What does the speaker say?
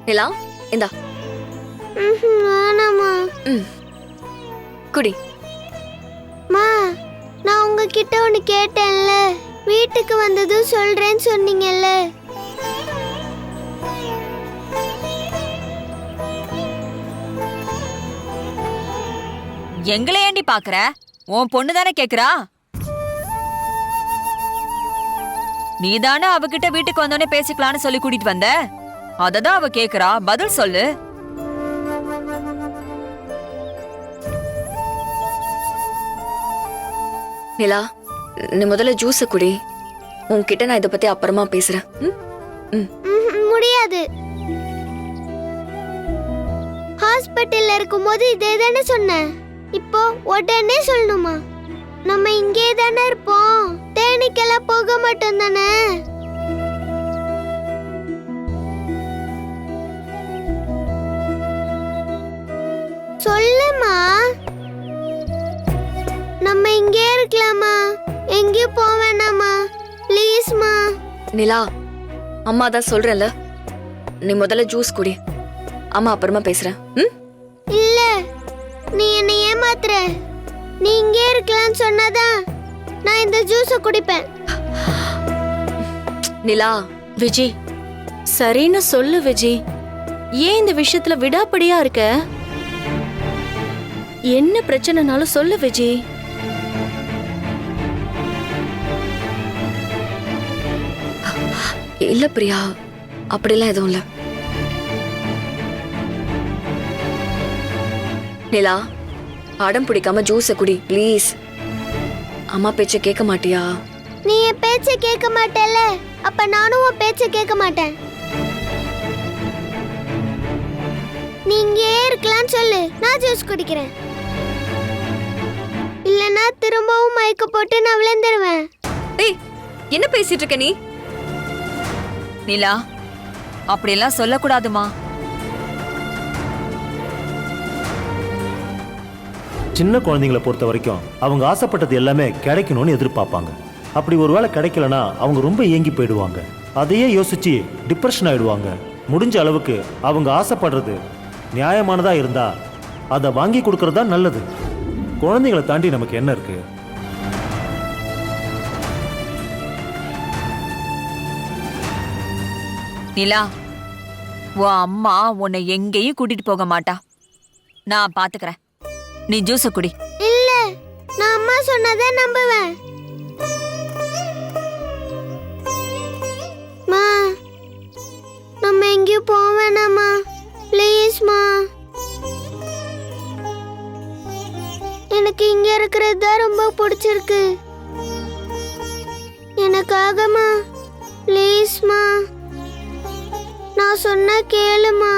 நிலா இந்தா. வேணாமா. குடி. மா, நான் உங்ககிட்ட ஒன்று கேட்டேன்ல, வீட்டுக்கு வந்ததும் சொல்றேன்னு சொன்னீங்கல்ல. எங்களை ஏண்டி பாக்குற? உன் பொண்ணு தானே கேக்குறா. நீதானே அவகிட்ட வீட்டுக்கு வந்தோடனே பேசிக்கலான்னு சொல்லி கூட்டிட்டு வந்த. அததான் அவ கேக்குறா, பதில் சொல்லு. நிலா, நீ முதல்ல ஜூஸ குடி. உன்கிட்ட நான் இதை பத்தி அப்புறமா பேசுறேன். முடியாது. ஹாஸ்பிட்டல்ல இருக்கும்போது இதே தானே சொன்னேன். இப்போ உடனே சொல்லணுமா? நம்ம இங்கே தானே இருப்போம், தேனிக்கெல்லாம் போக மாட்டோம் தானே. சொல்லுமா. நம்ம இங்கே இருக்கலாமா? எங்கேயும் போக வேணாமா? ப்ளீஸ்மா. நிலா, அம்மா தான் சொல்றேன்ல, நீ முதல்ல ஜூஸ் குடி. அம்மா அப்புறமா பேசுறேன். இல்ல, நீ என்ன ஏமாத்துற. நீ இங்கே இருக்கலாம்னு சொன்னாதான் நான் இந்த ஜூஸை குடிப்பேன். நிலா. விஜய், சரின்னு சொல்லு விஜய். ஏன் இந்த விஷயத்துல விடாப்படியா இருக்க? என்ன பிரச்சனைனாலும் சொல்லு விஜய். இல்ல பிரியா, அப்படிலாம் எதுவும் இல்ல. நிலா, அடம் பிடிக்காம ஜூஸ குடி ப்ளீஸ். அம்மா பேச்ச கேட்க மாட்டியா? நீ என் பேச்ச கேட்க மாட்டேல, அப்ப நானும் உன் பேச்ச கேட்க மாட்டேன். நீ இங்கே இருக்கலாம்னு சொல்லு, நான் ஜூஸ் குடிக்கிறேன். இல்லனா திரும்பவும் மயக்க போட்டு நான் விழுந்துருவேன். ஏய், என்ன பேசிட்டு இருக்க நீ? நிலா, அப்படியெல்லாம் சொல்லக்கூடாதுமா. சின்ன குழந்தைங்களை பொறுத்த வரைக்கும் அவங்க ஆசைப்பட்டது எல்லாமே கிடைக்கணும்னு எதிர்பார்ப்பாங்க. அப்படி ஒருவேளை கிடைக்கலனா அவங்க ரொம்ப ஏங்கி போயிடுவாங்க. அதையே யோசிச்சு டிப்ரெஷன் ஆயிடுவாங்க. முடிஞ்ச அளவுக்கு அவங்க ஆசைப்படுறது நியாயமானதா இருந்தா அதை வாங்கி கொடுக்கறதா நல்லது. குழந்தைகளை தாண்டி நமக்கு என்ன இருக்கு? நிலா, உன் அம்மா உன்னை எங்கேயும் கூட்டிட்டு போக மாட்டா. நான் பாத்துக்கிறேன். நீ ஜூஸ குடி. இல்ல, நான் அம்மா சொன்னதை நம்புவேன். மா, நம்ம எங்கேயும் போக வேணாமா? ப்ளீஸ்மா. எனக்கு இங்க இருக்கிறது தான் ரொம்ப பிடிச்சிருக்கு. எனக்காகமா ப்ளீஸ்மா. நான் சொன்ன கேளுமா.